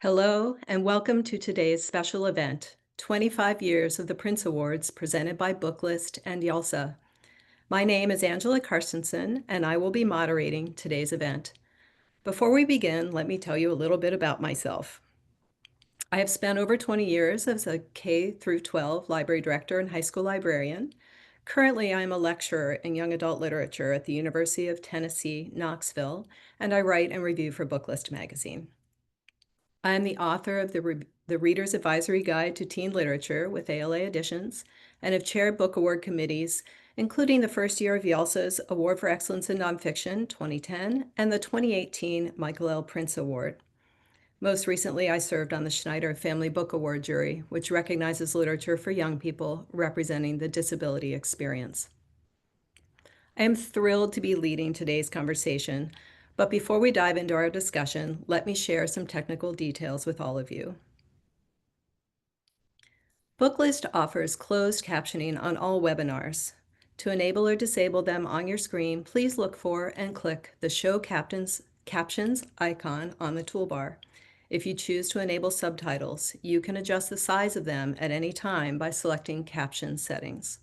Hello, and welcome to today's special event, 25 Years of the Printz Awards, presented by Booklist and YALSA. My name is Angela Carstensen, and I will be moderating today's event. Before we begin, let me tell you a little bit about myself. I have spent over 20 years as a K through 12 library director and high school librarian. Currently, I am a lecturer in young adult literature at the University of Tennessee, Knoxville, and I write and review for Booklist magazine. I am the author of the Reader's Advisory Guide to Teen Literature with ALA Editions and have chaired book award committees, including the first year of YALSA's Award for Excellence in Nonfiction, 2010, and the 2018 Michael L. Printz Award. Most recently, I served on the Schneider Family Book Award jury, which recognizes literature for young people representing the disability experience. I am thrilled to be leading today's conversation, but before we dive into our discussion, let me share some technical details with all of you. Booklist offers closed captioning on all webinars. To enable or disable them on your screen, please look for and click the Show Captions icon on the toolbar. If you choose to enable subtitles, you can adjust the size of them at any time by selecting Caption Settings.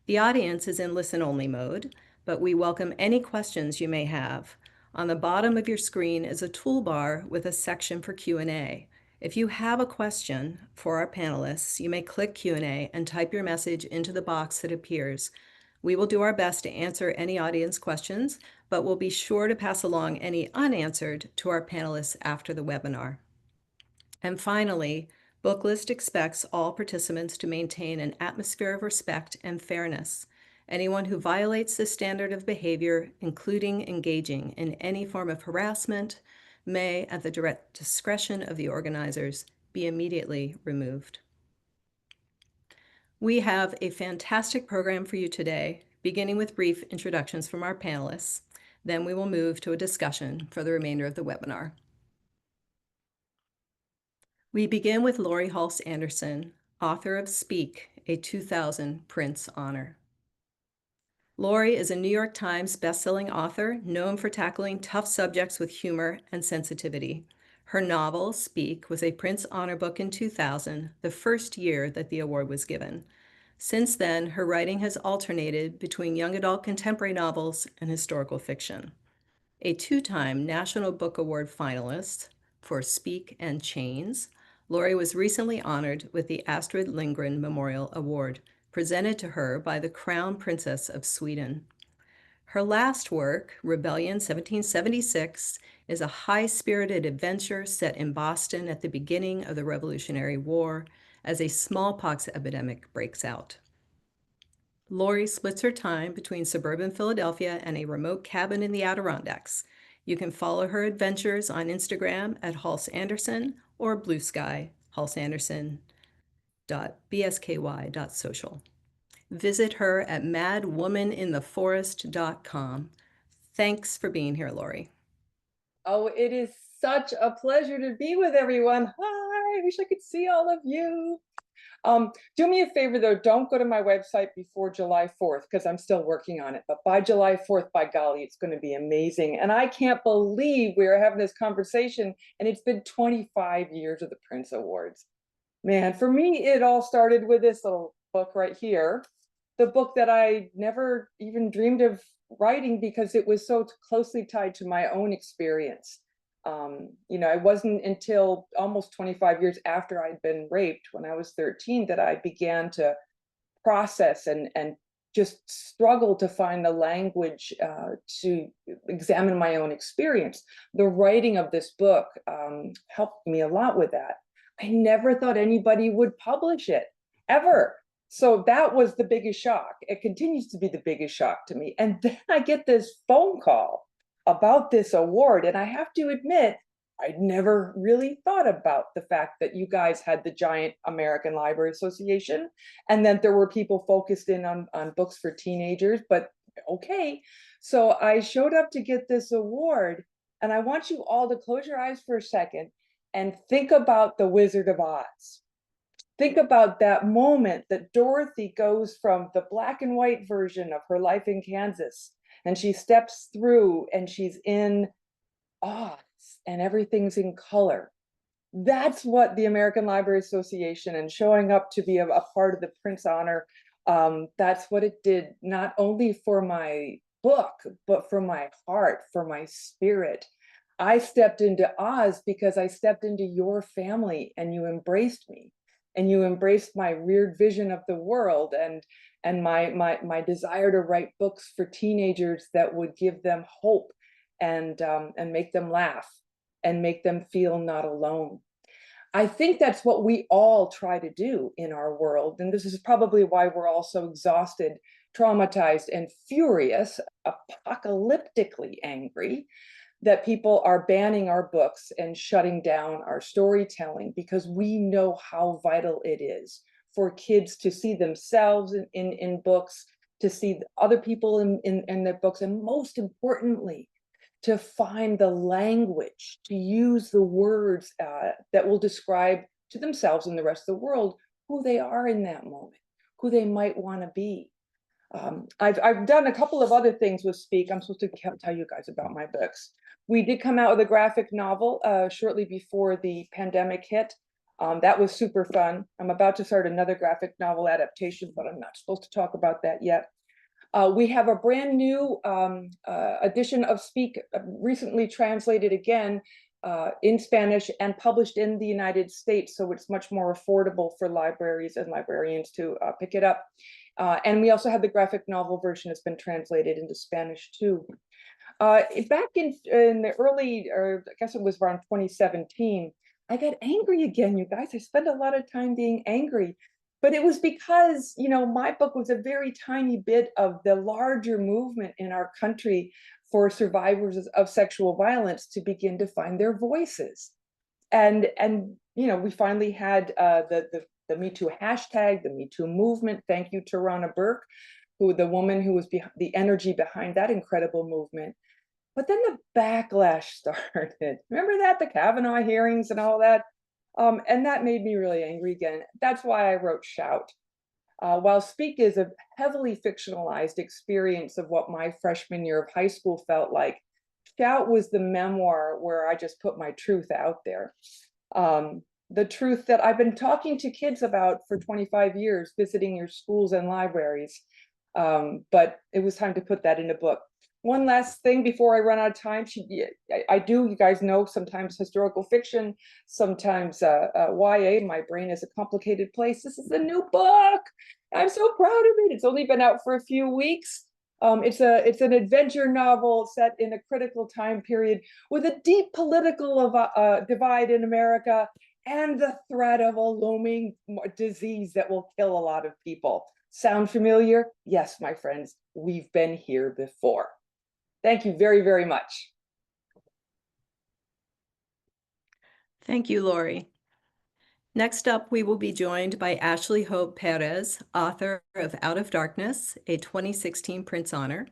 The audience is in listen-only mode, but we welcome any questions you may have. On the bottom of your screen is a toolbar with a section for Q&A. If you have a question for our panelists, you may click Q&A and type your message into the box that appears. We will do our best to answer any audience questions, but we'll be sure to pass along any unanswered to our panelists after the webinar. And finally, Booklist expects all participants to maintain an atmosphere of respect and fairness. Anyone who violates this standard of behavior, including engaging in any form of harassment, may, at the direct discretion of the organizers, be immediately removed. We have a fantastic program for you today, beginning with brief introductions from our panelists. Then we will move to a discussion for the remainder of the webinar. We begin with Laurie Halse Anderson, author of Speak, a 2000 Printz Honor. Laurie is a New York Times bestselling author known for tackling tough subjects with humor and sensitivity. Her novel, Speak, was a Printz Honor Book in 2000, the first year that the award was given. Since then, her writing has alternated between young adult contemporary novels and historical fiction. A two-time National Book Award finalist for Speak and Chains, Laurie was recently honored with the Astrid Lindgren Memorial Award, presented to her by the Crown Princess of Sweden. Her last work, Rebellion 1776, is a high-spirited adventure set in Boston at the beginning of the Revolutionary War as a smallpox epidemic breaks out. Laurie splits her time between suburban Philadelphia and a remote cabin in the Adirondacks. You can follow her adventures on Instagram at Halse Anderson or Blue Sky, halseanderson.bsky.social. Visit her at madwomanintheforest.com. Thanks for being here, Laurie. Oh, it is such a pleasure to be with everyone. Hi, I wish I could see all of you. Do me a favor though, don't go to my website before July 4th because I'm still working on it. But by July 4th, by golly, it's going to be amazing. And I can't believe we're having this conversation and it's been 25 years of the Printz Awards. Man, for me, it all started with this little book right here, the book that I never even dreamed of writing because it was so closely tied to my own experience. It wasn't until almost 25 years after I'd been raped when I was 13 that I began to process and just struggle to find the language to examine my own experience. The writing of this book helped me a lot with that. I never thought anybody would publish it, ever. So that was the biggest shock. It continues to be the biggest shock to me. And then I get this phone call about this award. And I have to admit, I'd never really thought about the fact that you guys had the giant American Library Association and that there were people focused in on books for teenagers. But okay, so I showed up to get this award. And I want you all to close your eyes for a second and think about The Wizard of Oz. Think about that moment that Dorothy goes from the black and white version of her life in Kansas, and she steps through and she's in Oz and everything's in color. That's what the American Library Association and showing up to be a part of the Printz Honor, that's what it did, not only for my book, but for my heart, for my spirit. I stepped into Oz because I stepped into your family and you embraced me and you embraced my weird vision of the world and my desire to write books for teenagers that would give them hope and make them laugh and make them feel not alone. I think that's what we all try to do in our world. And this is probably why we're all so exhausted, traumatized, and furious, apocalyptically angry that people are banning our books and shutting down our storytelling, because we know how vital it is for kids to see themselves in books, to see other people in their books, and most importantly, to find the language, to use the words that will describe to themselves and the rest of the world who they are in that moment, who they might want to be. I've done a couple of other things with Speak. I'm supposed to tell you guys about my books. We did come out with a graphic novel shortly before the pandemic hit. That was super fun. I'm about to start another graphic novel adaptation, but I'm not supposed to talk about that yet. We have a brand new edition of Speak, recently translated again in Spanish and published in the United States, so it's much more affordable for libraries and librarians to pick it up. And we also have the graphic novel version that's been translated into Spanish too. Back in the early, or I guess it was around 2017, I got angry again, you guys. I spent a lot of time being angry. But it was because, you know, my book was a very tiny bit of the larger movement in our country for survivors of sexual violence to begin to find their voices. And you know, we finally had the Me Too hashtag, the Me Too movement. Thank you, Tarana Burke, the woman who was the energy behind that incredible movement. But then the backlash started. Remember that, the Kavanaugh hearings and all that? And that made me really angry again. That's why I wrote Shout. While Speak is a heavily fictionalized experience of what my freshman year of high school felt like, Shout was the memoir where I just put my truth out there. The truth that I've been talking to kids about for 25 years, visiting your schools and libraries. But it was time to put that in a book. One last thing before I run out of time. I do, you guys know, sometimes historical fiction, sometimes YA. My brain is a complicated place. This is a new book. I'm so proud of it. It's only been out for a few weeks. It's an adventure novel set in a critical time period with a deep political divide in America and the threat of a looming disease that will kill a lot of people. Sound familiar? Yes, my friends, we've been here before. Thank you very, very much. Thank you, Laurie. Next up, we will be joined by Ashley Hope Pérez, author of Out of Darkness, a 2016 Printz Honor.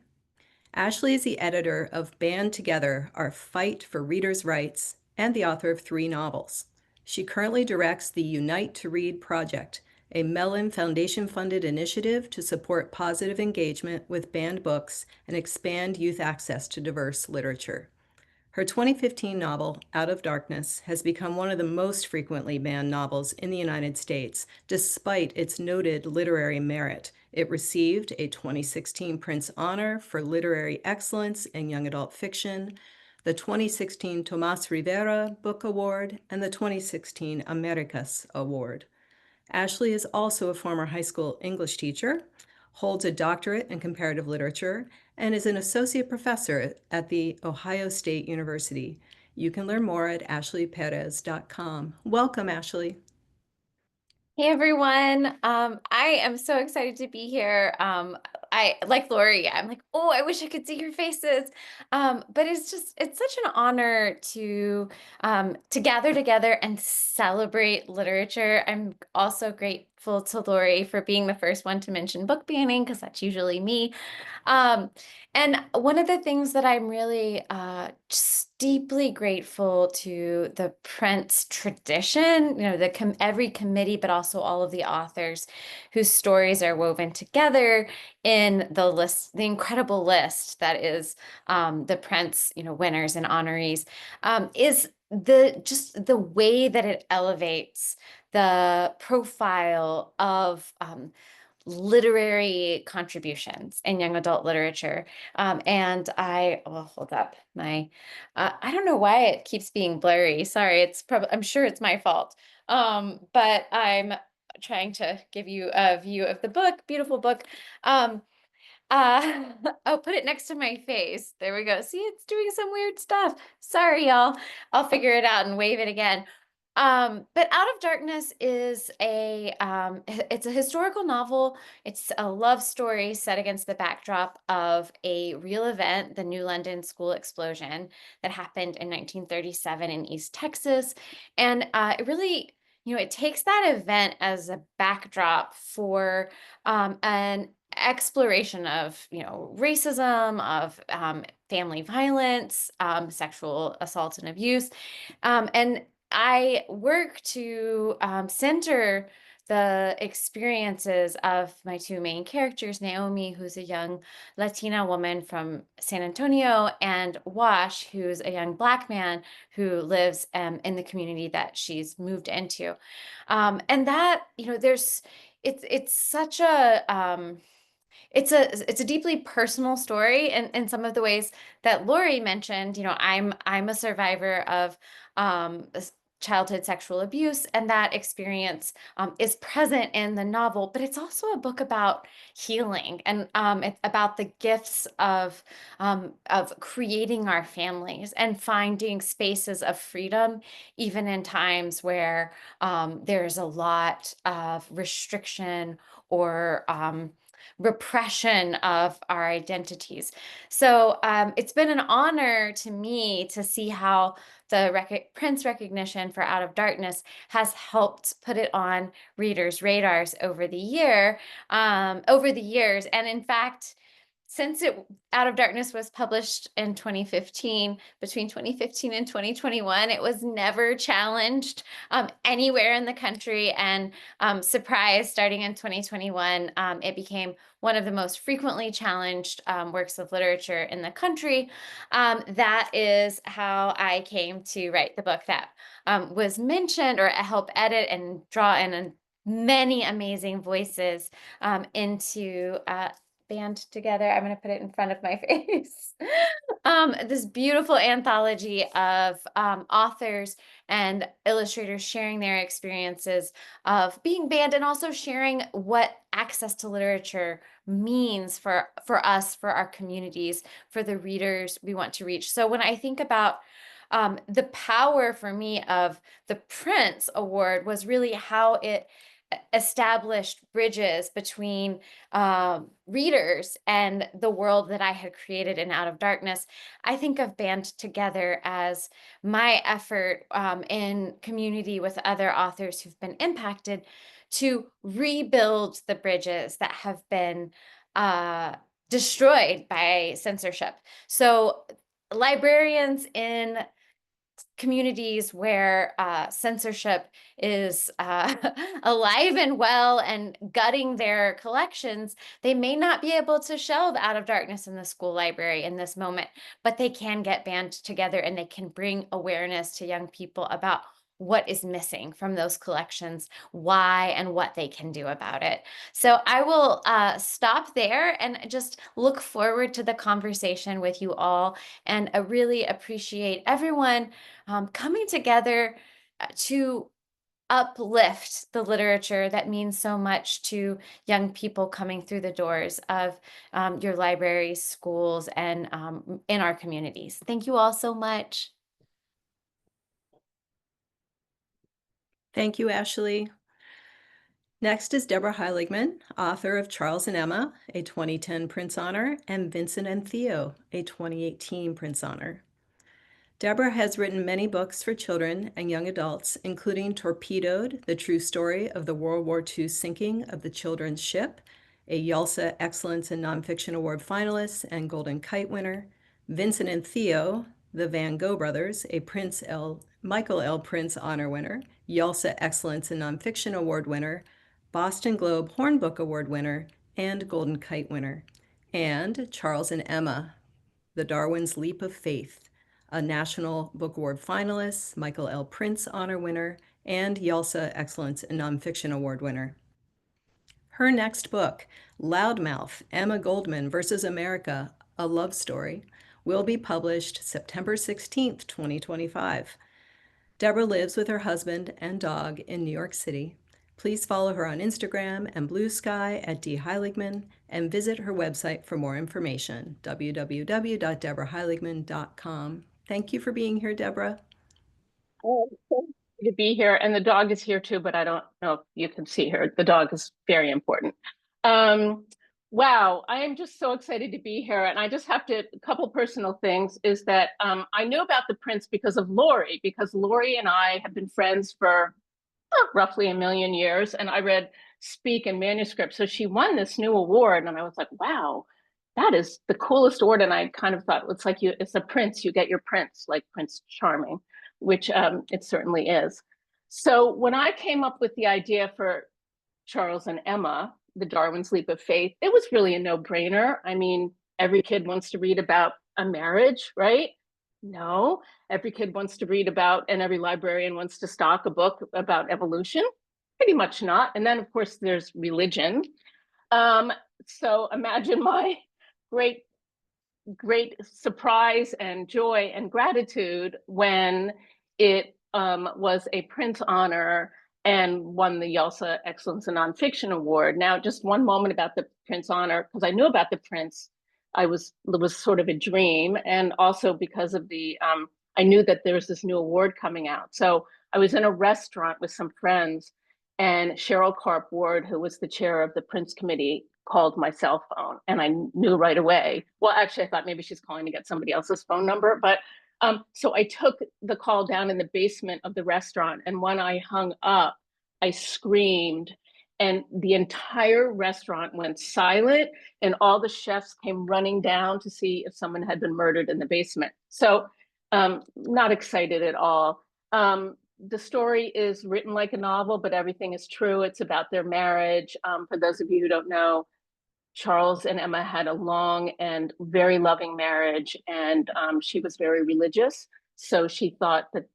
Ashley is the editor of Band Together, Our Fight for Readers' Rights, and the author of 3 novels. She currently directs the Unite to Read project, a Mellon Foundation-funded initiative to support positive engagement with banned books and expand youth access to diverse literature. Her 2015 novel, Out of Darkness, has become one of the most frequently banned novels in the United States, despite its noted literary merit. It received a 2016 Printz Honor for Literary Excellence in Young Adult Fiction, the 2016 Tomás Rivera Book Award, and the 2016 Americas Award. Ashley is also a former high school English teacher, holds a doctorate in comparative literature, and is an associate professor at the Ohio State University. You can learn more at ashleyperez.com. Welcome, Ashley. Hey everyone. I am so excited to be here. I like Laurie, I'm like, oh, I wish I could see your faces. But it's such an honor to gather together and celebrate literature. I'm also grateful to Laurie for being the first one to mention book banning, because that's usually me. And one of the things that I'm really just deeply grateful to the Printz tradition, you know, every committee, but also all of the authors whose stories are woven together in the incredible list that is the Printz, you know, winners and honorees, is just the way that it elevates the profile of literary contributions in young adult literature. And I will hold up my, I don't know why it keeps being blurry. Sorry, I'm sure it's my fault. But I'm trying to give you a view of the book, beautiful book. I'll put it next to my face. There we go. See, it's doing some weird stuff. Sorry, y'all. I'll figure it out and wave it again. But Out of Darkness is it's a historical novel. It's a love story set against the backdrop of a real event, the New London school explosion that happened in 1937 in East Texas. And it really, it takes that event as a backdrop for an exploration of, racism, of family violence, sexual assault and abuse. And I work to center the experiences of my two main characters, Naomi, who's a young Latina woman from San Antonio, and Wash, who's a young Black man who lives in the community that she's moved into. And that, it's such a, it's a deeply personal story in some of the ways that Laurie mentioned. I'm a survivor of childhood sexual abuse, and that experience is present in the novel, but it's also a book about healing, and it's about the gifts of creating our families and finding spaces of freedom, even in times where there's a lot of restriction or repression of our identities. So it's been an honor to me to see how the Printz recognition for Out of Darkness has helped put it on readers' radars over the years. And in fact, since Out of Darkness was published in 2015, between 2015 and 2021, it was never challenged anywhere in the country. And surprise, starting in 2021, it became one of the most frequently challenged works of literature in the country. That is how I came to write the book that was mentioned, or help edit and draw in many amazing voices into band together. I'm going to put it in front of my face. This beautiful anthology of authors and illustrators sharing their experiences of being banned, and also sharing what access to literature means for us, for our communities, for the readers we want to reach. So when I think about the power for me of the Printz Award, was really how it established bridges between readers and the world that I had created in Out of Darkness. I think of Band Together as my effort in community with other authors who've been impacted to rebuild the bridges that have been destroyed by censorship. So librarians in communities where censorship is alive and well and gutting their collections, they may not be able to shelve Out of Darkness in the school library in this moment, but they can get band together, and they can bring awareness to young people about what is missing from those collections, why, and what they can do about it. So I will stop there and just look forward to the conversation with you all. And I really appreciate everyone coming together to uplift the literature that means so much to young people coming through the doors of your libraries, schools, and in our communities. Thank you all so much. Thank you, Ashley. Next is Deborah Heiligman, author of Charles and Emma, a 2010 Printz Honor, and Vincent and Theo, a 2018 Printz Honor. Deborah has written many books for children and young adults, including Torpedoed, the true story of the World War II sinking of the children's ship, a YALSA Excellence in Nonfiction Award finalist and Golden Kite winner, Vincent and Theo, the Van Gogh brothers, a Michael L. Printz Honor winner, YALSA Excellence in Nonfiction Award winner, Boston Globe Hornbook Award winner, and Golden Kite winner, and Charles and Emma, the Darwin's Leap of Faith, a National Book Award finalist, Michael L. Printz Honor winner, and YALSA Excellence in Nonfiction Award winner. Her next book, Loudmouth, Emma Goldman vs. America, A Love Story, will be published September 16th, 2025. Deborah lives with her husband and dog in New York City. Please follow her on Instagram and Blue Sky at D. Heiligman and visit her website for more information, www.deborahheiligman.com. Thank you for being here, Deborah. Oh, to be here, and the dog is here too, but I don't know if you can see her. The dog is very important. Wow, I am just so excited to be here, and I just have to, a couple personal things is that I knew about the Printz because of Laurie, because Laurie and I have been friends for roughly a million years, and I read Speak and Manuscript, so she won this new award, and I was like, wow, that is the coolest award, and I kind of thought, it's like it's a Printz, you get your Printz, like Prince Charming, which it certainly is. So when I came up with the idea for Charles and Emma, The Darwin's Leap of Faith, it was really a no-brainer. I mean, every kid wants to read about a marriage, right? No, every kid wants to read about, and every librarian wants to stock a book about evolution. Pretty much not. And then, of course, there's religion. So imagine my great surprise and joy and gratitude when it was a Printz Honor and won the YALSA Excellence in Nonfiction Award. Now, just one moment about the Printz Honor, because I knew about the Printz. It was sort of a dream, and also because of the, I knew that there was this new award coming out. So I was in a restaurant with some friends, and Cheryl Karp Ward, who was the chair of the Printz committee, called my cell phone, and I knew right away. Well, actually, I thought maybe she's calling to get somebody else's phone number, but so I took the call down in the basement of the restaurant, and when I hung up, I screamed, and the entire restaurant went silent, and all the chefs came running down to see if someone had been murdered in the basement. So not excited at all. The story is written like a novel, but everything is true. It's about their marriage. For those of you who don't know, Charles and Emma had a long and very loving marriage, and she was very religious. So she thought that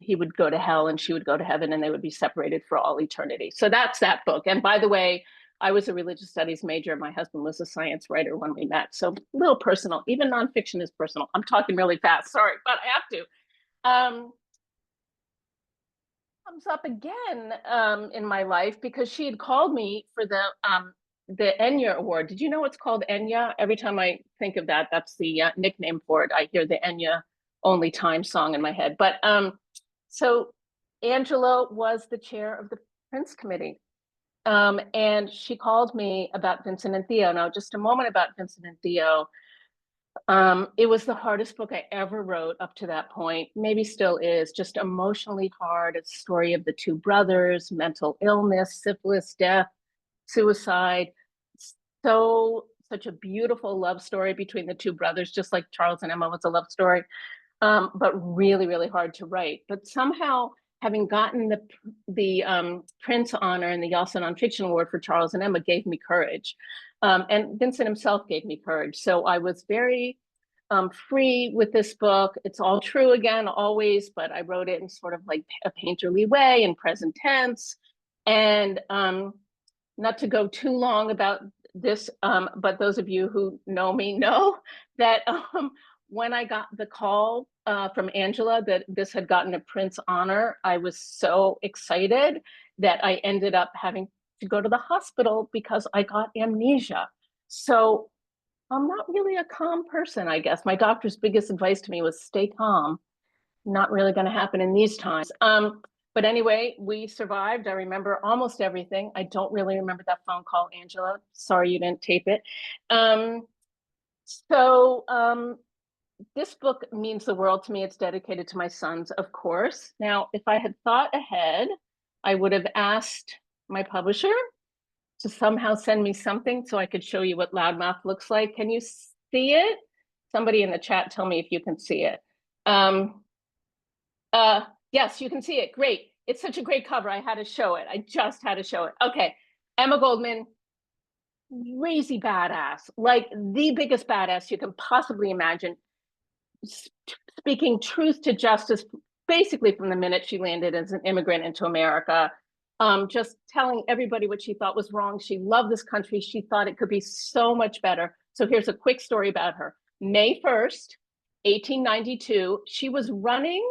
he would go to hell and she would go to heaven, and they would be separated for all eternity. So that's that book. And by the way, I was a religious studies major. My husband was a science writer when we met. So a little personal, even nonfiction is personal. I'm talking really fast, sorry, but I have to. Comes up again in my life because she had called me for the Enya Award. Did you know it's called Enya? Every time I think of that, that's the nickname for it. I hear the Enya Only Time song in my head. But so Angela was the chair of the Printz committee. And she called me about Vincent and Theo. Now, just a moment about Vincent and Theo. It was the hardest book I ever wrote up to that point, maybe still is, just emotionally hard. It's a story of the two brothers, mental illness, syphilis, death, suicide. Such a beautiful love story between the two brothers, just like Charles and Emma was a love story, but really, really hard to write. But somehow, having gotten the Printz Honor and the YALSA Nonfiction Award for Charles and Emma gave me courage. And Vincent himself gave me courage. So I was very free with this book. It's all true again, always, but I wrote it in sort of like a painterly way in present tense. And not to go too long about this, but those of you who know me know that when I got the call from Angela that this had gotten a Printz Honor, I was so excited that I ended up having to go to the hospital because I got amnesia. So I'm not really a calm person, I guess. My doctor's biggest advice to me was stay calm. Not really going to happen in these times. But anyway, we survived. I remember almost everything. I don't really remember that phone call, Angela. Sorry you didn't tape it. This book means the world to me. It's dedicated to my sons, of course. Now, if I had thought ahead, I would have asked my publisher to somehow send me something so I could show you what Loudmouth looks like. Can you see it? Somebody in the chat tell me if you can see it. Yes, you can see it. Great. It's such a great cover. I had to show it. I just had to show it. Okay. Emma Goldman, crazy badass, like the biggest badass you can possibly imagine. speaking truth to justice, basically from the minute she landed as an immigrant into America. Just telling everybody what she thought was wrong. She loved this country. She thought it could be so much better. So here's a quick story about her. May 1st, 1892, she was running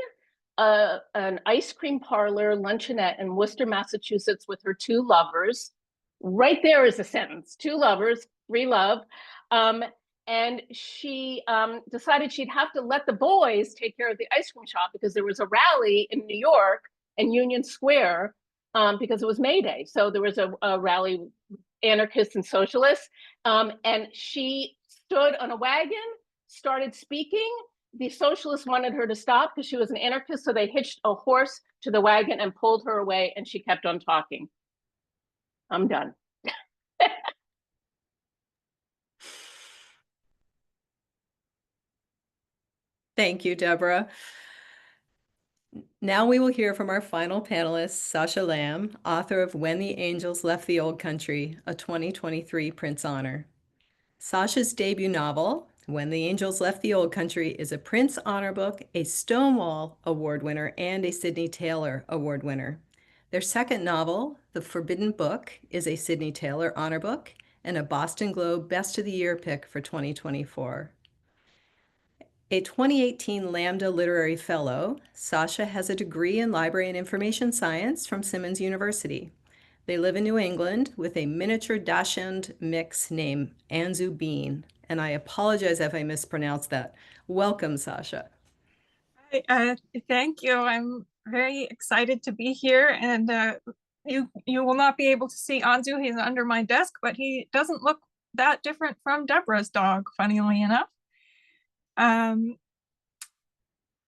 an ice cream parlor luncheonette in Worcester, Massachusetts with her two lovers. Right there is a sentence, two lovers, free love. And she decided she'd have to let the boys take care of the ice cream shop because there was a rally in New York and Union Square because it was May Day. So there was a rally, anarchists and socialists. And she stood on a wagon, started speaking. The socialists wanted her to stop because she was an anarchist. So they hitched a horse to the wagon and pulled her away, and she kept on talking. I'm done. Thank you, Deborah. Now we will hear from our final panelist, Sacha Lamb, author of When the Angels Left the Old Country, a 2023 Printz Honor. Sacha's debut novel, When the Angels Left the Old Country, is a Printz Honor Book, a Stonewall Award winner, and a Sidney Taylor Award winner. Their second novel, The Forbidden Book, is a Sidney Taylor Honor Book and a Boston Globe Best of the Year pick for 2024. A 2018 Lambda Literary Fellow, Sacha has a degree in Library and Information Science from Simmons University. They live in New England with a miniature Dachshund mix named Anzu Bean, and I apologize if I mispronounced that. Welcome, Sacha. Thank you. I'm very excited to be here, and you will not be able to see Anzu. He's under my desk, but he doesn't look that different from Deborah's dog, funnily enough.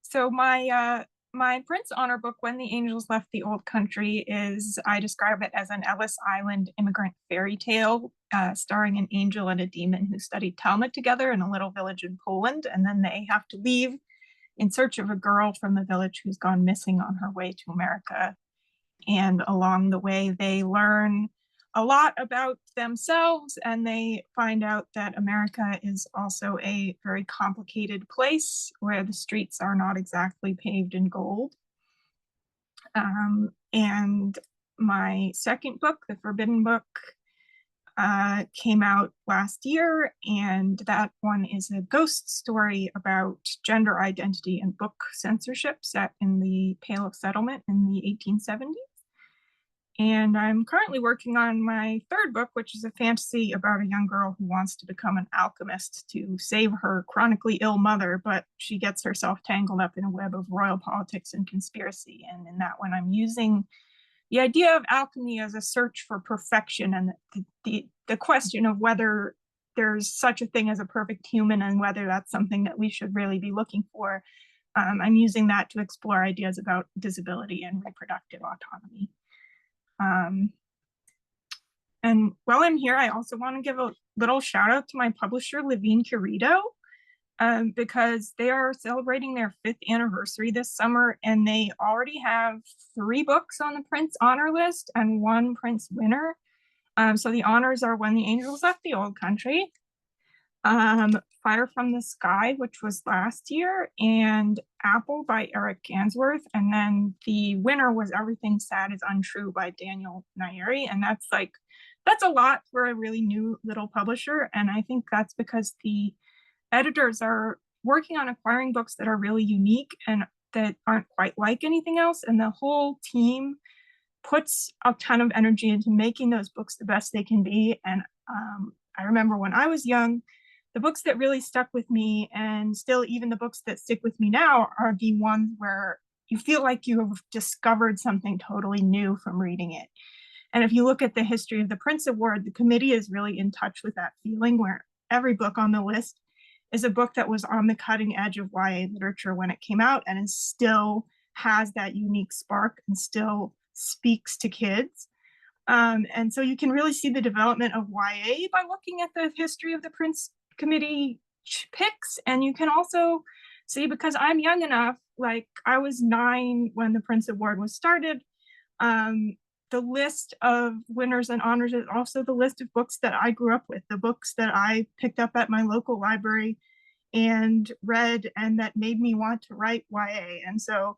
So my Printz Honor Book, When the Angels Left the Old Country, I describe it as an Ellis Island immigrant fairy tale starring an angel and a demon who studied Talmud together in a little village in Poland, and then they have to leave in search of a girl from the village who's gone missing on her way to America. And along the way, they learn a lot about themselves, and they find out that America is also a very complicated place where the streets are not exactly paved in gold. And my second book, The Forbidden Book, came out last year, and that one is a ghost story about gender identity and book censorship set in the Pale of Settlement in the 1870s. And I'm currently working on my third book, which is a fantasy about a young girl who wants to become an alchemist to save her chronically ill mother, but she gets herself tangled up in a web of royal politics and conspiracy. And in that one, I'm using the idea of alchemy as a search for perfection, and the question of whether there's such a thing as a perfect human and whether that's something that we should really be looking for. I'm using that to explore ideas about disability and reproductive autonomy. And while I'm here, I also want to give a little shout out to my publisher, Levine Querido, because they are celebrating their 5th anniversary this summer, and they already have 3 books on the Printz honor list and 1 Printz winner. So the honors are When the Angels Left the Old Country, Fire from the Sky, which was last year, and Apple by Eric Gansworth. And then the winner was Everything Sad is Untrue by Daniel Nayeri. And that's a lot for a really new little publisher. And I think that's because the editors are working on acquiring books that are really unique and that aren't quite like anything else. And the whole team puts a ton of energy into making those books the best they can be. And I remember when I was young, the books that really stuck with me, and still even the books that stick with me now, are the ones where you feel like you have discovered something totally new from reading it. And if you look at the history of the Printz Award, the committee is really in touch with that feeling, where every book on the list is a book that was on the cutting edge of YA literature when it came out, and still has that unique spark and still speaks to kids. And so you can really see the development of YA by looking at the history of the Printz committee picks. And you can also see, because I'm young enough, like I was 9 when the Printz Award was started, the list of winners and honors is also the list of books that I grew up with, the books that I picked up at my local library and read, and that made me want to write YA. And so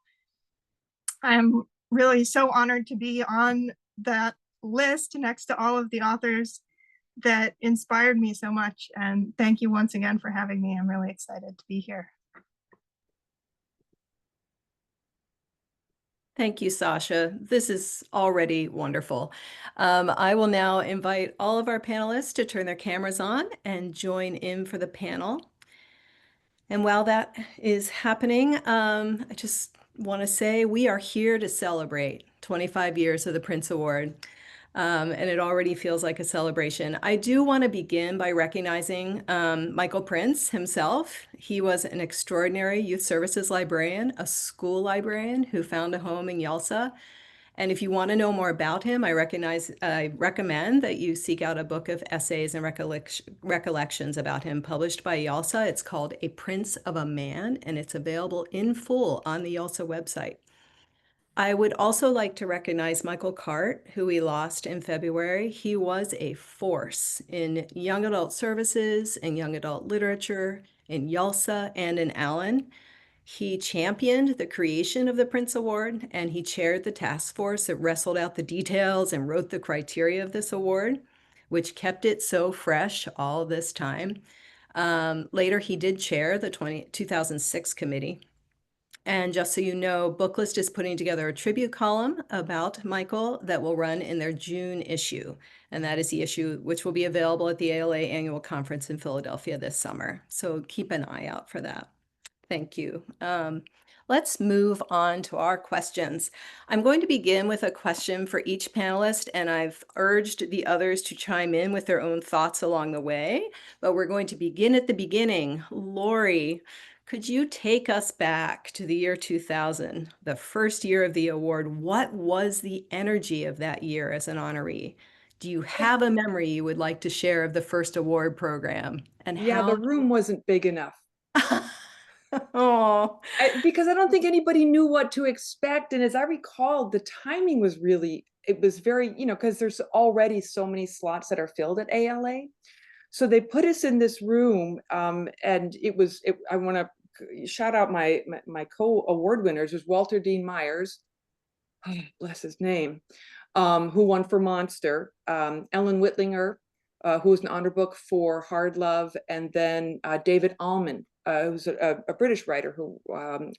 I'm really so honored to be on that list next to all of the authors that inspired me so much. And thank you once again for having me. I'm really excited to be here. Thank you, Sacha. This is already wonderful. I will now invite all of our panelists to turn their cameras on and join in for the panel. And while that is happening, I just want to say we are here to celebrate 25 years of the Printz Award. And it already feels like a celebration. I do want to begin by recognizing Michael Printz himself. He was an extraordinary youth services librarian, a school librarian who found a home in YALSA. And if you want to know more about him, I recommend that you seek out a book of essays and recollections about him published by YALSA. It's called A Prince of a Man, and it's available in full on the YALSA website. I would also like to recognize Michael Cart, who we lost in February. He was a force in young adult services, in young adult literature, in YALSA, and in Allen. He championed the creation of the Printz Award, and he chaired the task force that wrestled out the details and wrote the criteria of this award, which kept it so fresh all this time. Later, he did chair the 2006 committee. And just so you know, Booklist is putting together a tribute column about Michael that will run in their June issue. And that is the issue which will be available at the ALA annual conference in Philadelphia this summer. So keep an eye out for that. Thank you. Let's move on to our questions. I'm going to begin with a question for each panelist, and I've urged the others to chime in with their own thoughts along the way, but we're going to begin at the beginning. Laurie, could you take us back to the year 2000, the first year of the award? What was the energy of that year as an honoree? Do you have a memory you would like to share of the first award program? And Yeah, the room wasn't big enough. Oh, because I don't think anybody knew what to expect. And as I recall, the timing was really, it was very, because there's already so many slots that are filled at ALA. So they put us in this room, and I want to shout out my co-award winners. There's Walter Dean Myers, oh, bless his name, who won for Monster, Ellen Whitlinger, who was an honor book for Hard Love, and then David Allman, who's a British writer who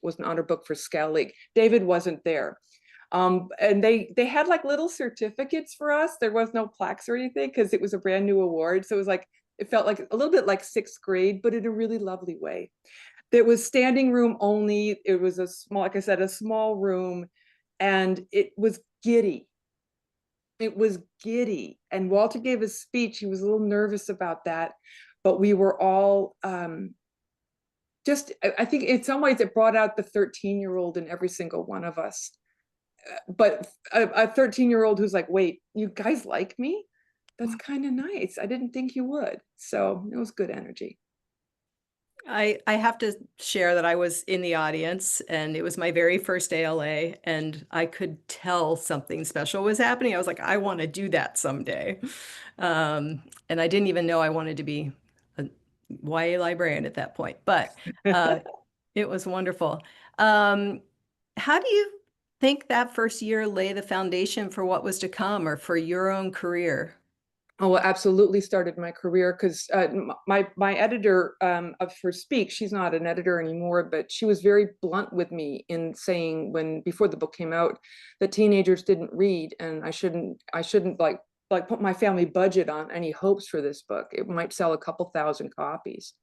was an honor book for Skellig. David wasn't there. And they had like little certificates for us. There was no plaques or anything because it was a brand new award. So it was like, it felt like a little bit like sixth grade, but in a really lovely way. There was standing room only. It was a small, like I said, a small room, and it was giddy. It was giddy. And Walter gave a speech. He was a little nervous about that, but we were all I think in some ways it brought out the 13-year-old in every single one of us. But a 13-year-old who's like, wait, you guys like me? That's kind of nice. I didn't think you would. So it was good energy. I have to share that I was in the audience, and it was my very first ALA, and I could tell something special was happening. I was like, I want to do that someday. And I didn't even know I wanted to be a YA librarian at that point, but it was wonderful. How do you think that first year lay the foundation for what was to come, or for your own career? Oh, absolutely started my career because my editor for Speak, she's not an editor anymore, but she was very blunt with me in saying before the book came out that teenagers didn't read, and I shouldn't like put my family budget on any hopes for this book. It might sell a couple thousand copies.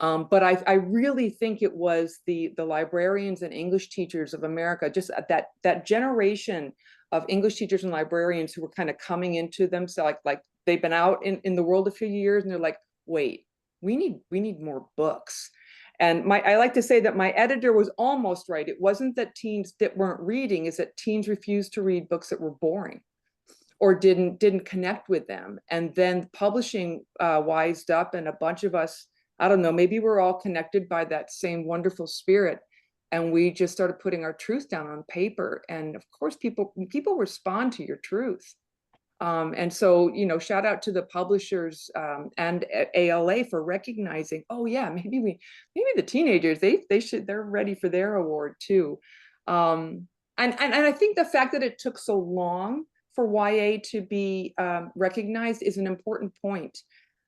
But I really think it was the librarians and English teachers of America, just that generation of English teachers and librarians who were kind of coming into them. So like they've been out in the world a few years, and they're like, wait, we need more books. And I like to say that my editor was almost right. It wasn't that teens that weren't reading, is that teens refused to read books that were boring or didn't connect with them. And then publishing wised up, and a bunch of us, I don't know, maybe we're all connected by that same wonderful spirit. And we just started putting our truth down on paper. And of course, people respond to your truth. And so, you know, shout out to the publishers and ALA for recognizing, oh yeah, maybe the teenagers, they're ready for their award too. And I think the fact that it took so long for YA to be recognized is an important point.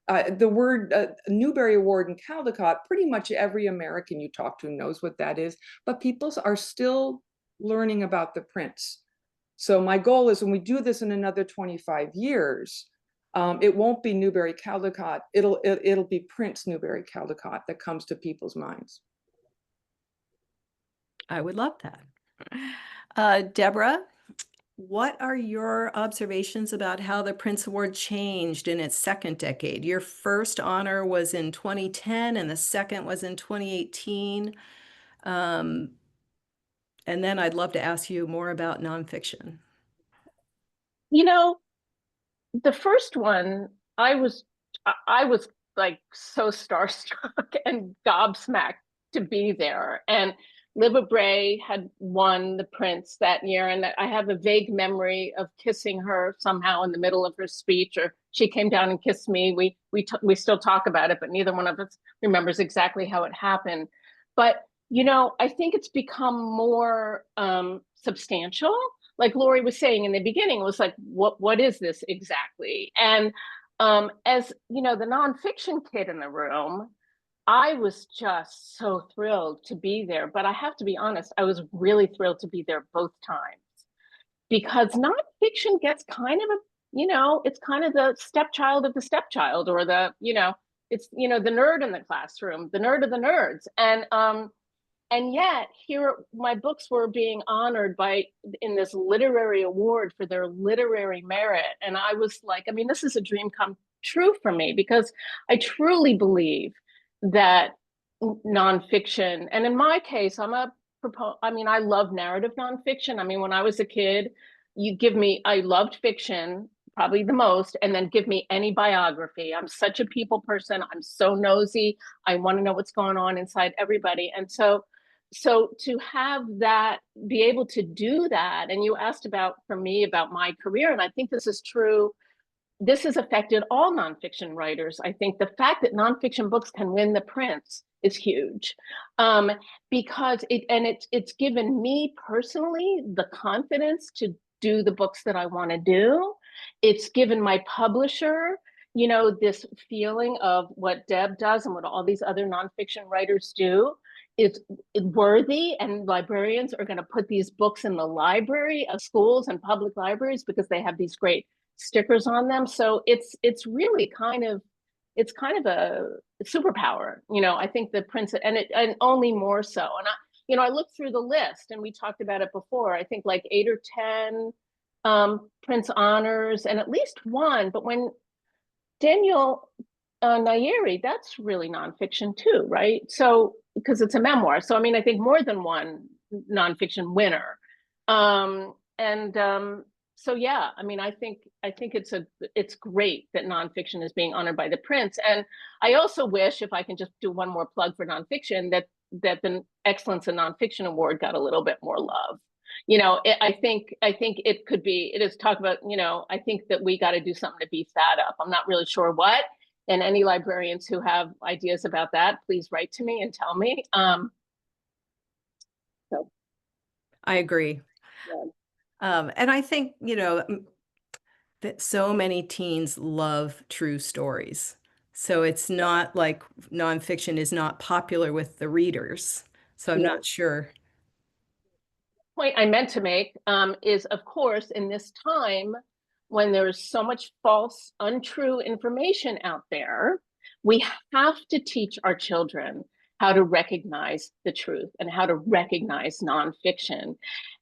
The word Newbery Award and Caldecott, pretty much every American you talk to knows what that is, but people are still learning about the Printz. So my goal is when we do this in another 25 years, it won't be Newbery Caldecott, it'll be Printz Newbery Caldecott that comes to people's minds. I would love that. Deborah, what are your observations about how the Printz Award changed in its second decade? Your first honor was in 2010 and the second was in 2018. And then I'd love to ask you more about nonfiction. You know, the first one, I was like so starstruck and gobsmacked to be there. And Libba Bray had won the Printz that year, and I have a vague memory of kissing her somehow in the middle of her speech, or she came down and kissed me. We still talk about it, but neither one of us remembers exactly how it happened. But you know, I think it's become more substantial. Like Laurie was saying in the beginning, it was like, what is this exactly? And as you know, the nonfiction kid in the room, I was just so thrilled to be there. But I have to be honest, I was really thrilled to be there both times, because nonfiction gets kind of a, you know, it's kind of the stepchild of the stepchild, or the, you know, it's, you know, the nerd in the classroom, the nerd of the nerds. And yet here my books were being honored in this literary award for their literary merit. And I was like, I mean, this is a dream come true for me, because I truly believe that nonfiction, and in my case, I love narrative nonfiction. I mean, when I was a kid, I loved fiction probably the most, and then give me any biography. I'm such a people person. I'm so nosy. I want to know what's going on inside everybody. And so to have that, be able to do that, and you asked for me about my career, and I think this is true. This has affected all nonfiction writers. I think the fact that nonfiction books can win the Printz is huge, because it's given me personally the confidence to do the books that I want to do. It's given my publisher, you know, this feeling of what Deb does and what all these other nonfiction writers do. It's worthy, and librarians are going to put these books in the library of schools and public libraries because they have these great stickers on them. So it's really kind of a superpower, you know. I think the Printz, and only more so. And I looked through the list, and we talked about it before. I think like 8 or 10 Printz honors, and at least one. But when Daniel Nayeri, that's really nonfiction too, right? So because it's a memoir. So I mean, I think more than one nonfiction winner. So yeah, I mean, I think it's great that nonfiction is being honored by the Printz. And I also wish, if I can just do one more plug for nonfiction, that the Excellence in Nonfiction Award got a little bit more love. You know, I think it is talk about, you know, I think that we got to do something to beef that up. I'm not really sure what. And any librarians who have ideas about that, please write to me and tell me. So I agree. Yeah. And I think, you know, that so many teens love true stories. So it's not like nonfiction is not popular with the readers. So I'm not sure. Point I meant to make is, of course, in this time when there's so much false, untrue information out there, we have to teach our children how to recognize the truth and how to recognize nonfiction.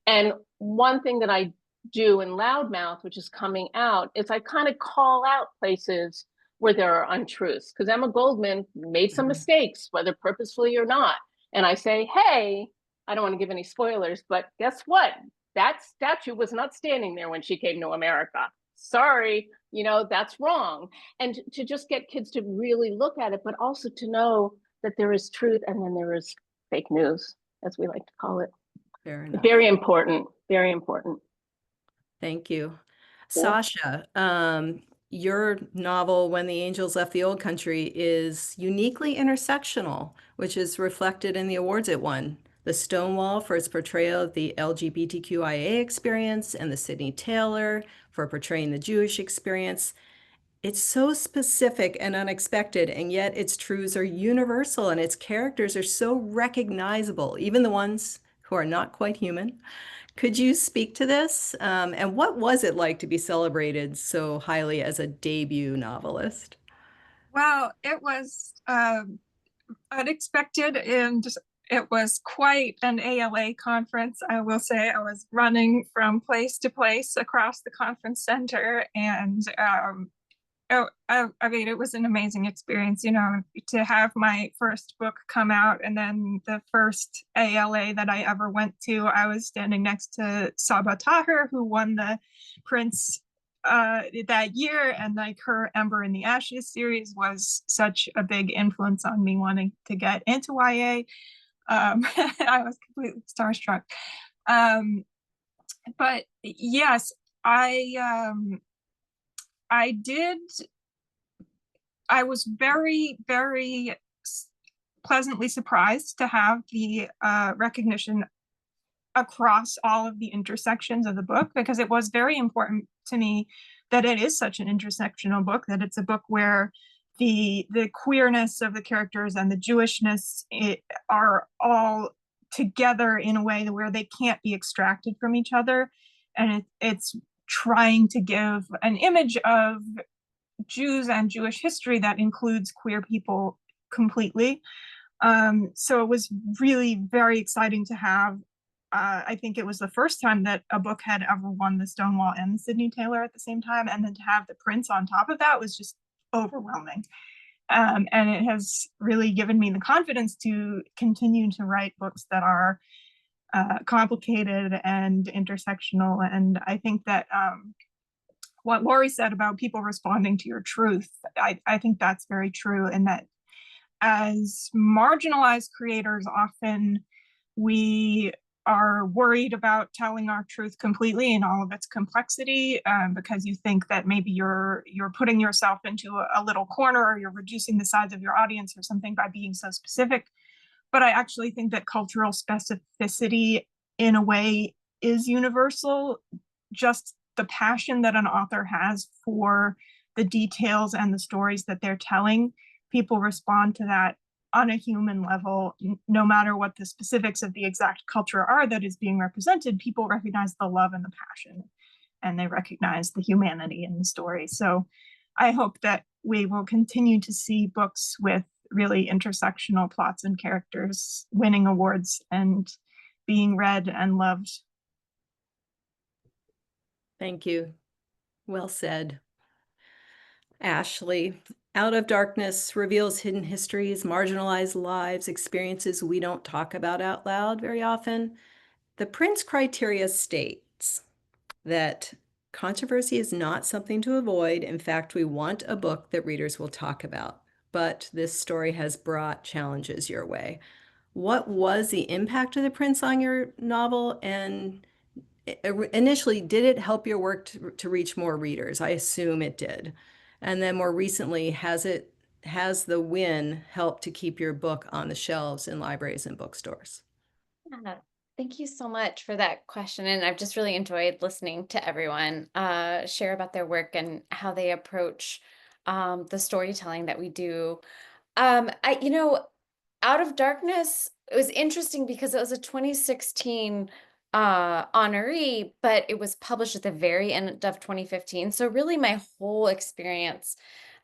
And one thing that I do in Loudmouth, which is coming out, is I kind of call out places where there are untruths, because Emma Goldman made some mistakes, whether purposefully or not. And I say, hey, I don't want to give any spoilers, but guess what? That statue was not standing there when she came to America. Sorry, you know, that's wrong. And to just get kids to really look at it, but also to know that there is truth and then there is fake news, as we like to call it. Fair enough. Very important, very important. Thank you. Sacha, your novel, When the Angels Left the Old Country, is uniquely intersectional, which is reflected in the awards it won. The Stonewall for its portrayal of the LGBTQIA experience, and the Sidney Taylor for portraying the Jewish experience. It's so specific and unexpected, and yet its truths are universal and its characters are so recognizable, even the ones who are not quite human. Could you speak to this? And what was it like to be celebrated so highly as a debut novelist? Well, it was unexpected, and it was quite an ALA conference. I will say I was running from place to place across the conference center, and I mean, it was an amazing experience, you know, to have my first book come out, and then the first ALA that I ever went to, I was standing next to Sabah Taher, who won the Printz that year, and like her Ember in the Ashes series was such a big influence on me wanting to get into YA. I was completely starstruck. But yes, I was very, very pleasantly surprised to have the recognition across all of the intersections of the book, because it was very important to me that it is such an intersectional book, that it's a book where the queerness of the characters and the Jewishness are all together in a way where they can't be extracted from each other. And it's trying to give an image of Jews and Jewish history that includes queer people completely. So it was really very exciting to have. I think it was the first time that a book had ever won the Stonewall and the Sidney Taylor at the same time, and then to have the Printz on top of that was just overwhelming. And it has really given me the confidence to continue to write books that are complicated and intersectional. And I think that what Laurie said about people responding to your truth, I think that's very true, and that as marginalized creators, often we are worried about telling our truth completely in all of its complexity, because you think that maybe you're putting yourself into a little corner, or you're reducing the size of your audience or something by being so specific. But I actually think that cultural specificity in a way is universal. Just the passion that an author has for the details and the stories that they're telling, people respond to that on a human level. No matter what the specifics of the exact culture are that is being represented, people recognize the love and the passion, and they recognize the humanity in the story. So I hope that we will continue to see books with really intersectional plots and characters winning awards and being read and loved. Thank you. Well said. Ashley, Out of Darkness reveals hidden histories, marginalized lives, experiences we don't talk about out loud very often. The Printz criteria states that controversy is not something to avoid. In fact, we want a book that readers will talk about. But this story has brought challenges your way. What was the impact of the Printz on your novel? And initially, did it help your work to reach more readers? I assume it did. And then more recently, has the win helped to keep your book on the shelves in libraries and bookstores? Yeah, thank you so much for that question. And I've just really enjoyed listening to everyone share about their work and how they approach the storytelling that we do. Out of Darkness, it was interesting because it was a 2016 honoree, but it was published at the very end of 2015. So really my whole experience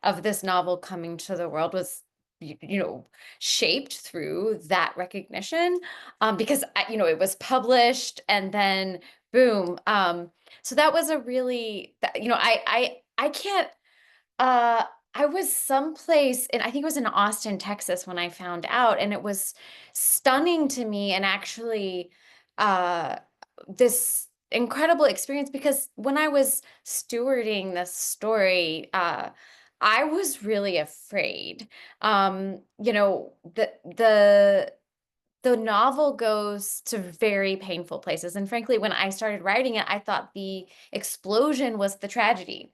of this novel coming to the world was shaped through that recognition, because it was published and then boom. So that was a really, I can't, I was someplace, and I think it was in Austin, Texas, when I found out, and it was stunning to me, and actually this incredible experience, because when I was stewarding this story, I was really afraid. The the novel goes to very painful places. And frankly, when I started writing it, I thought the explosion was the tragedy.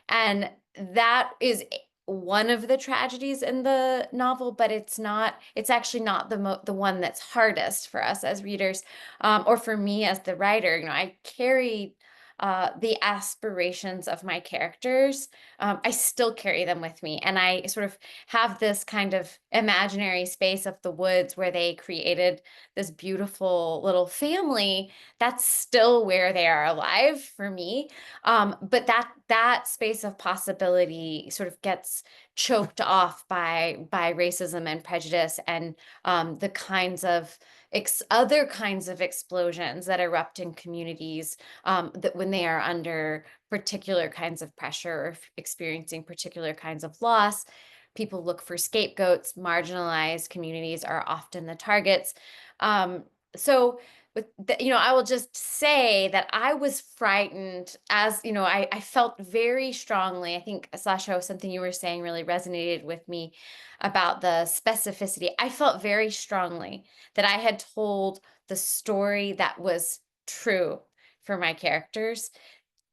And that is one of the tragedies in the novel, but it's actually not the one that's hardest for us as readers, or for me as the writer. I carry the aspirations of my characters. I still carry them with me, and I sort of have this kind of imaginary space of the woods where they created this beautiful little family. That's still where they are alive for me. But that space of possibility sort of gets choked off by racism and prejudice, and the kinds of other kinds of explosions that erupt in communities, that when they are under particular kinds of pressure or experiencing particular kinds of loss. People look for scapegoats. Marginalized communities are often the targets. So I will just say that I was frightened, as I felt very strongly. I think, Sacha, something you were saying really resonated with me about the specificity. I felt very strongly that I had told the story that was true for my characters,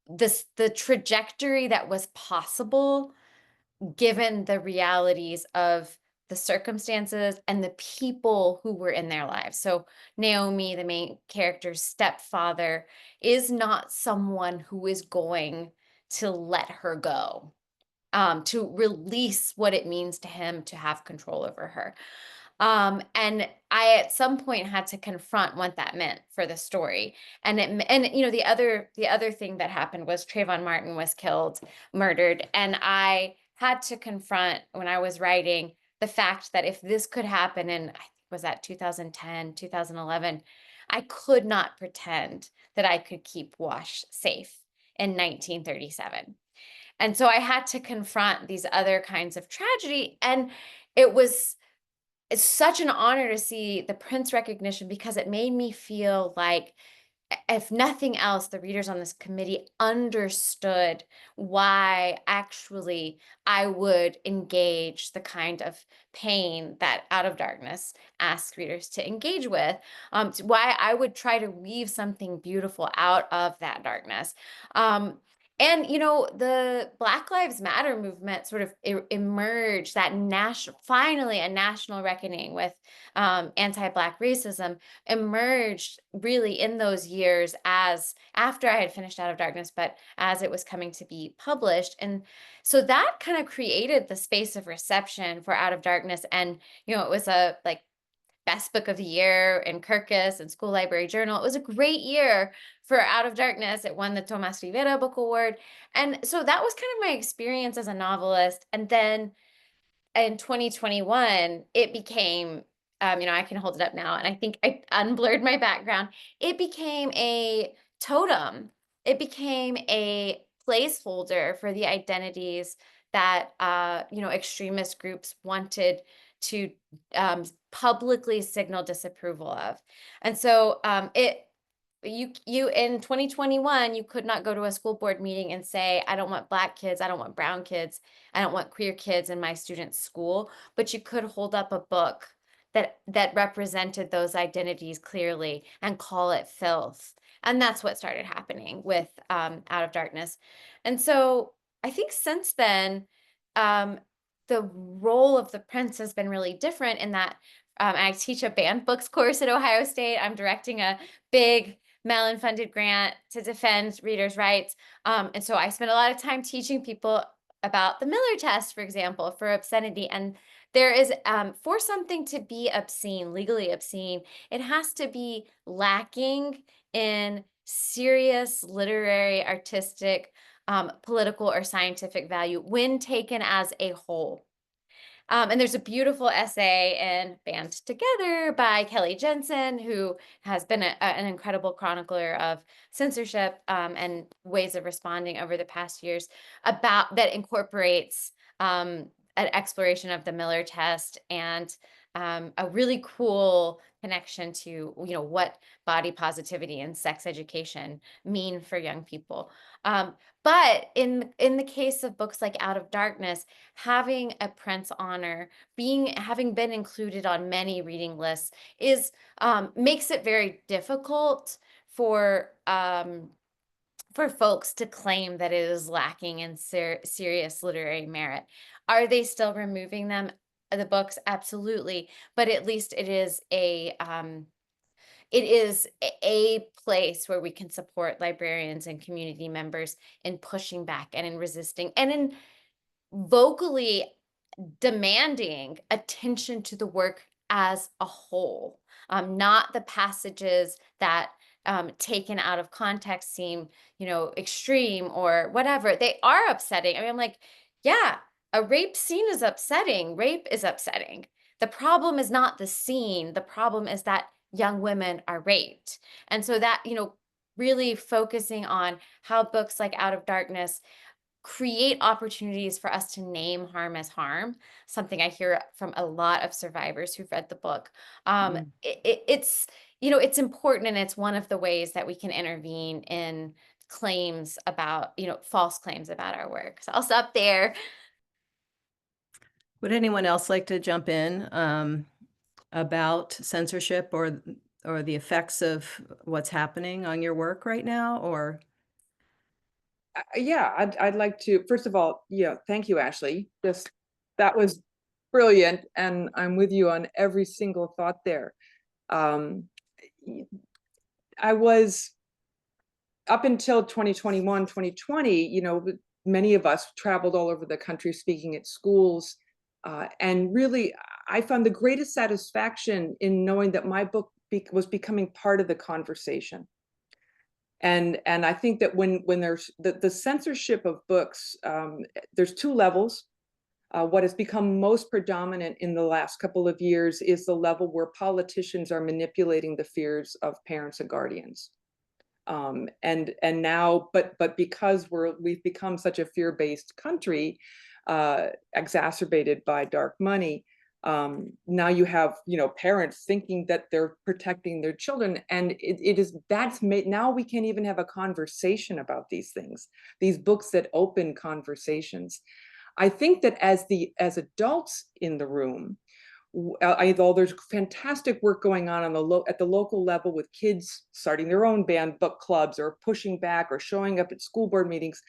the trajectory that was possible given the realities of the circumstances and the people who were in their lives. So Naomi, the main character's stepfather, is not someone who is going to let her go, to release what it means to him to have control over her. And I at some point had to confront what that meant for the story. And the other thing that happened was Trayvon Martin was murdered, and I had to confront, when I was writing, the fact that if this could happen in, I think, was that 2010, 2011, I could not pretend that I could keep Wash safe in 1937. And so I had to confront these other kinds of tragedy. And it's such an honor to see the Printz recognition, because it made me feel like, if nothing else, the readers on this committee understood why actually I would engage the kind of pain that Out of Darkness asks readers to engage with, why I would try to weave something beautiful out of that darkness. And the Black Lives Matter movement sort of emerged, that finally a national reckoning with anti-Black racism emerged really in those years, as after I had finished Out of Darkness, but as it was coming to be published. And so that kind of created the space of reception for Out of Darkness. And it was a best book of the year in Kirkus and School Library Journal. It was a great year for Out of Darkness. It won the Tomas Rivera Book Award. And so that was kind of my experience as a novelist. And then in 2021, it became, I can hold it up now, and I think I unblurred my background. It became a totem. It became a placeholder for the identities that, extremist groups wanted to publicly signal disapproval of. And so you in 2021, you could not go to a school board meeting and say, I don't want Black kids, I don't want brown kids, I don't want queer kids in my student's school, but you could hold up a book that represented those identities clearly and call it filth. And that's what started happening with Out of Darkness. And so I think since then, the role of the Printz has been really different in that I teach a banned books course at Ohio State. I'm directing a big Mellon-funded grant to defend readers' rights. And so I spend a lot of time teaching people about the Miller test, for example, for obscenity. And there is, for something to be obscene, legally obscene, it has to be lacking in serious literary, artistic, political, or scientific value when taken as a whole. And there's a beautiful essay in Band Together by Kelly Jensen, who has been an incredible chronicler of censorship and ways of responding over the past years, that incorporates an exploration of the Miller test and a really cool connection to, you know, what body positivity and sex education mean for young people. But in the case of books like Out of Darkness, having a Printz Honor, having been included on many reading lists, is makes it very difficult for folks to claim that it is lacking in serious literary merit. Are they still removing them, the books? Absolutely, but at least it is a place where we can support librarians and community members in pushing back and in resisting and in vocally demanding attention to the work as a whole, not the passages that taken out of context seem, you know, extreme or whatever. They are upsetting. I mean, I'm like, yeah, a rape scene is upsetting. Rape is upsetting. The problem is not the scene. The problem is that young women are raped. And so that, you know, really focusing on how books like Out of Darkness create opportunities for us to name harm as harm, something I hear from a lot of survivors who've read the book. It's, you know, it's important, and it's one of the ways that we can intervene in claims about, you know, false claims about our work. So I'll stop there. Would anyone else like to jump in about censorship or the effects of what's happening on your work right now? Or Yeah, I'd like to, first of all, yeah, thank you, Ashley. That was brilliant, and I'm with you on every single thought there. I was, up until 2021, 2020, you know, many of us traveled all over the country speaking at schools. And really, I found the greatest satisfaction in knowing that my book was becoming part of the conversation. And I think that when there's the censorship of books, there's two levels. What has become most predominant in the last couple of years is the level where politicians are manipulating the fears of parents and guardians. And now, but because we've become such a fear-based country, exacerbated by dark money, now you have, you know, parents thinking that they're protecting their children, and that's made, now we can't even have a conversation about these things, these books that open conversations. I think that as adults in the room, although there's fantastic work going on at the local level with kids starting their own band book clubs or pushing back or showing up at school board meetings,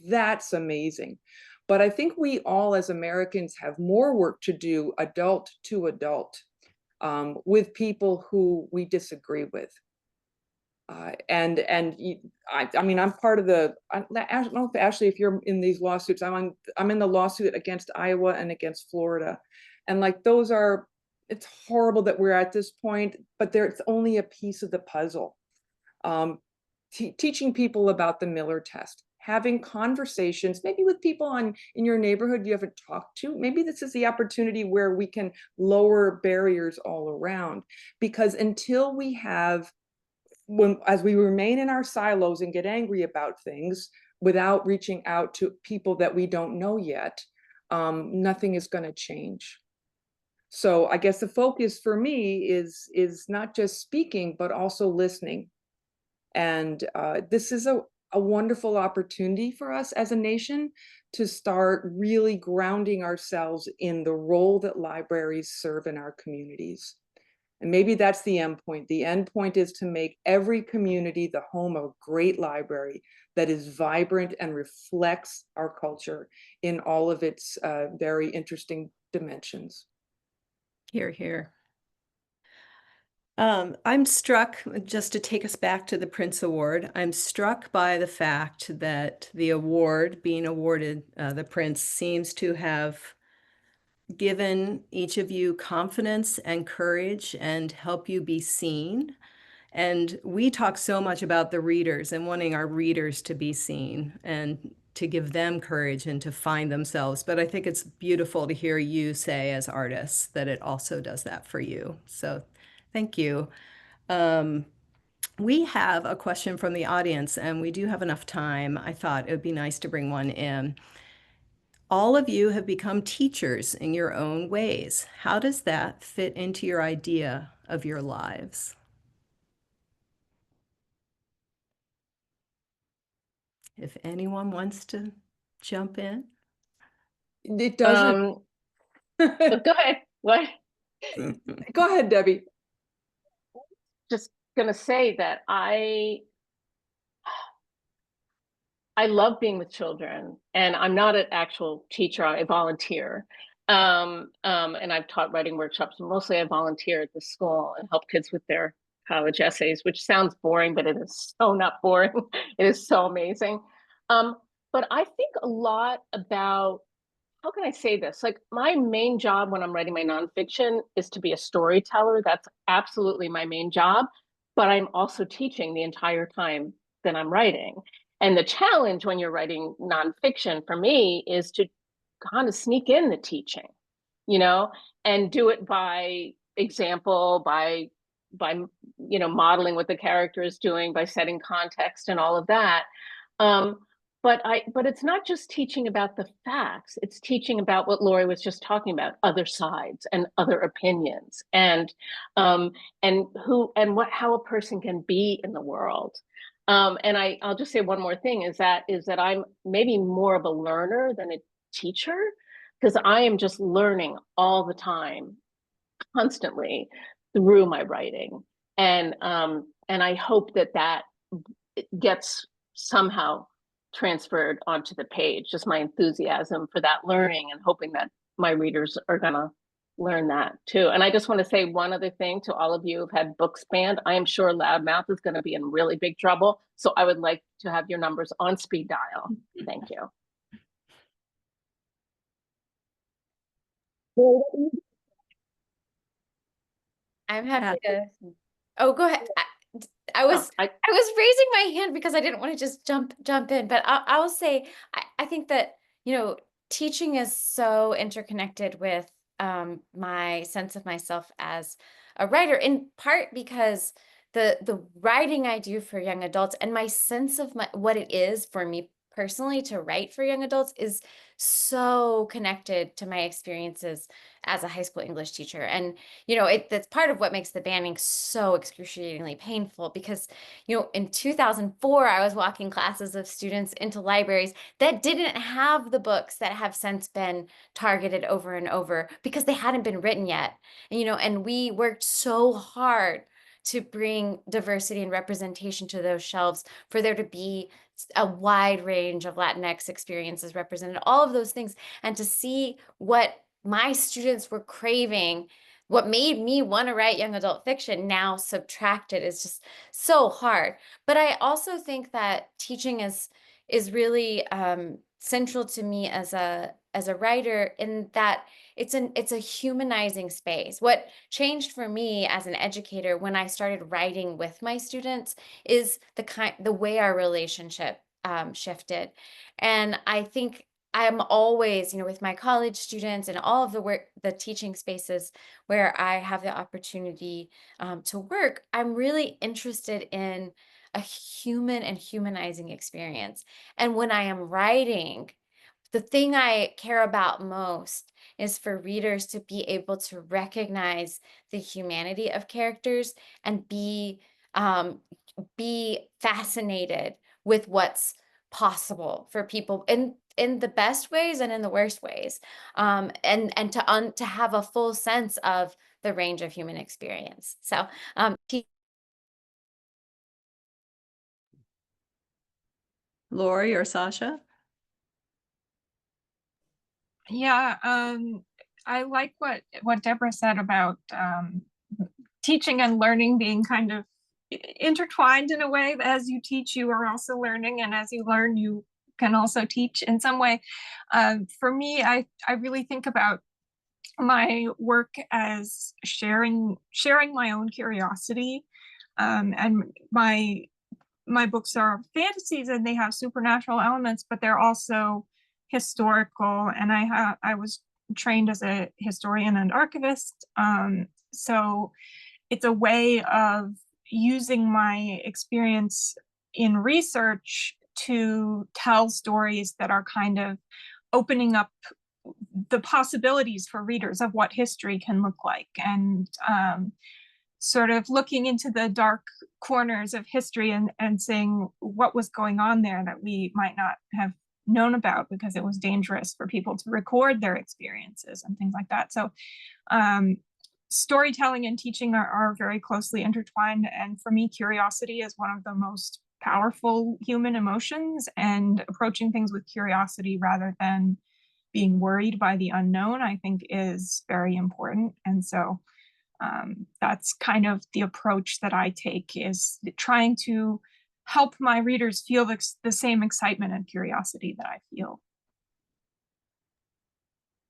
that's amazing. But I think we all as Americans have more work to do, adult to adult, with people who we disagree with. I mean, I'm part of the, I don't know if, Ashley, if you're in these lawsuits, I'm in the lawsuit against Iowa and against Florida. And like, it's horrible that we're at this point, but it's only a piece of the puzzle. Teaching people about the Miller test, having conversations, maybe with people in your neighborhood you haven't talked to. Maybe this is the opportunity where we can lower barriers all around, because until we have, as we remain in our silos and get angry about things without reaching out to people that we don't know yet, nothing is going to change. So I guess the focus for me is not just speaking, but also listening. And this is a wonderful opportunity for us as a nation to start really grounding ourselves in the role that libraries serve in our communities. And maybe that's the end point. The end point is to make every community the home of a great library that is vibrant and reflects our culture in all of its very interesting dimensions. Hear, hear. I'm struck, just to take us back to the Printz Award, I'm struck by the fact that the award being awarded, the Printz, seems to have given each of you confidence and courage and help you be seen. And we talk so much about the readers and wanting our readers to be seen and to give them courage and to find themselves. But I think it's beautiful to hear you say as artists that it also does that for you. So thank you. We have a question from the audience, and we do have enough time. I thought it would be nice to bring one in. All of you have become teachers in your own ways. How does that fit into your idea of your lives? If anyone wants to jump in. It doesn't. Go ahead. What? Go ahead, Debbie. Just gonna say that I love being with children, and I'm not an actual teacher. I volunteer, and I've taught writing workshops. Mostly, I volunteer at the school and help kids with their college essays, which sounds boring, but it is so not boring. It is so amazing. But I think a lot about, how can I say this? Like, my main job when I'm writing my nonfiction is to be a storyteller. That's absolutely my main job. But I'm also teaching the entire time that I'm writing. And the challenge when you're writing nonfiction for me is to kind of sneak in the teaching, you know, and do it by example, by modeling what the character is doing, by setting context and all of that. But it's not just teaching about the facts. It's teaching about what Laurie was just talking about, other sides and other opinions, and how a person can be in the world. And I'll just say one more thing is that I'm maybe more of a learner than a teacher, because I am just learning all the time, constantly, through my writing. And I hope that gets somehow transferred onto the page, just my enthusiasm for that learning, and hoping that my readers are gonna learn that too. And I just want to say one other thing to all of you who've had books banned. I am sure Loudmouth is going to be in really big trouble. So I would like to have your numbers on speed dial. Thank you. I'm happy to. Oh, go ahead. I was raising my hand because I didn't want to just jump in, but I'll say I think that, you know, teaching is so interconnected with my sense of myself as a writer, in part because the writing I do for young adults and my sense of what it is for me personally to write for young adults is so connected to my experiences as a high school English teacher. And, you know, that's part of what makes the banning so excruciatingly painful, because, you know, in 2004, I was walking classes of students into libraries that didn't have the books that have since been targeted over and over because they hadn't been written yet. And, you know, and we worked so hard to bring diversity and representation to those shelves, for there to be a wide range of Latinx experiences represented, all of those things. And to see what my students were craving, what made me want to write young adult fiction, now subtracted, is just so hard. But I also think that teaching is really central to me as a writer, in that it's a humanizing space. What changed for me as an educator when I started writing with my students is the way our relationship shifted. And I think I'm always, you know, with my college students and all of the teaching spaces where I have the opportunity to work, I'm really interested in a human and humanizing experience. And when I am writing, the thing I care about most is for readers to be able to recognize the humanity of characters and be fascinated with what's possible for people in the best ways and in the worst ways, and to have a full sense of the range of human experience. So Laurie or Sacha? Yeah, I like what Deborah said about teaching and learning being kind of intertwined in a way. As you teach, you are also learning, and as you learn, you can also teach in some way. For me, I really think about my work as sharing my own curiosity, and my books are fantasies and they have supernatural elements, but they're also historical. And I was trained as a historian and archivist, so it's a way of using my experience in research to tell stories that are kind of opening up the possibilities for readers of what history can look like, and sort of looking into the dark corners of history and saying what was going on there that we might not have known about because it was dangerous for people to record their experiences and things like that. So storytelling and teaching are very closely intertwined. And for me, curiosity is one of the most powerful human emotions, and approaching things with curiosity rather than being worried by the unknown, I think, is very important. And so that's kind of the approach that I take, is trying to help my readers feel the same excitement and curiosity that I feel.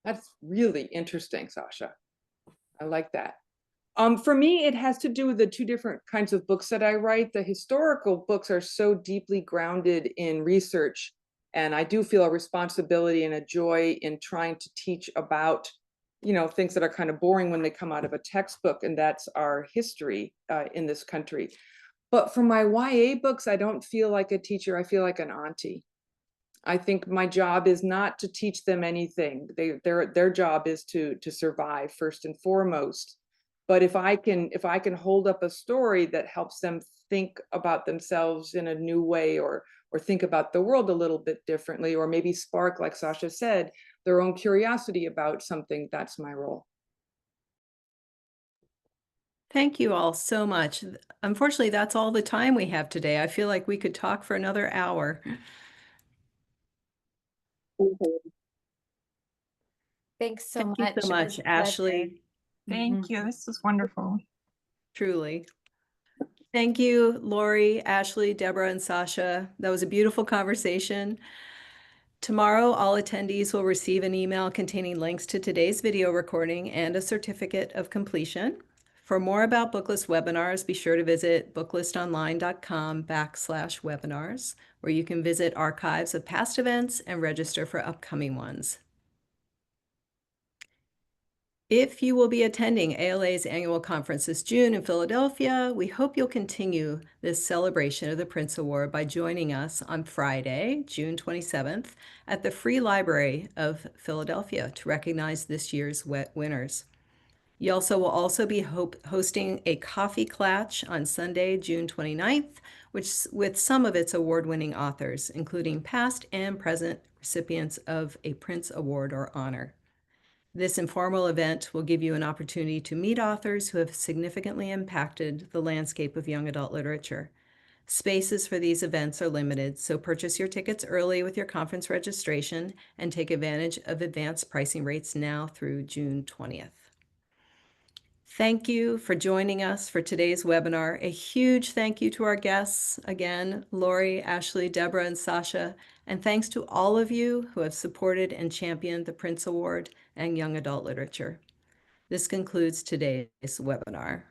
That's really interesting, Sacha. I like that. For me, it has to do with the two different kinds of books that I write. The historical books are so deeply grounded in research, and I do feel a responsibility and a joy in trying to teach about, you know, things that are kind of boring when they come out of a textbook, and that's our history in this country. But for my YA books, I don't feel like a teacher. I feel like an auntie. I think my job is not to teach them anything. Their job is to survive first and foremost. But if I can hold up a story that helps them think about themselves in a new way, or think about the world a little bit differently, or maybe spark, like Sacha said, their own curiosity about something, that's my role. Thank you all so much. Unfortunately, that's all the time we have today. I feel like we could talk for another hour. Thanks so Thank much. you so It was much, a pleasure. Ashley. Thank you. This was wonderful. Truly. Thank you, Laurie, Ashley, Deborah, and Sacha. That was a beautiful conversation. Tomorrow, all attendees will receive an email containing links to today's video recording and a certificate of completion. For more about Booklist webinars, be sure to visit booklistonline.com/webinars, where you can visit archives of past events and register for upcoming ones. If you will be attending ALA's annual conference this June in Philadelphia, we hope you'll continue this celebration of the Printz Award by joining us on Friday, June 27th, at the Free Library of Philadelphia to recognize this year's winners. YALSA will also be hosting a coffee clatch on Sunday, June 29th, with some of its award-winning authors, including past and present recipients of a Printz Award or honor. This informal event will give you an opportunity to meet authors who have significantly impacted the landscape of young adult literature. Spaces for these events are limited, so purchase your tickets early with your conference registration and take advantage of advanced pricing rates now through June 20th. Thank you for joining us for today's webinar. A huge thank you to our guests, again, Laurie, Ashley, Deborah, and Sacha, and thanks to all of you who have supported and championed the Printz Award and young adult literature. This concludes today's webinar.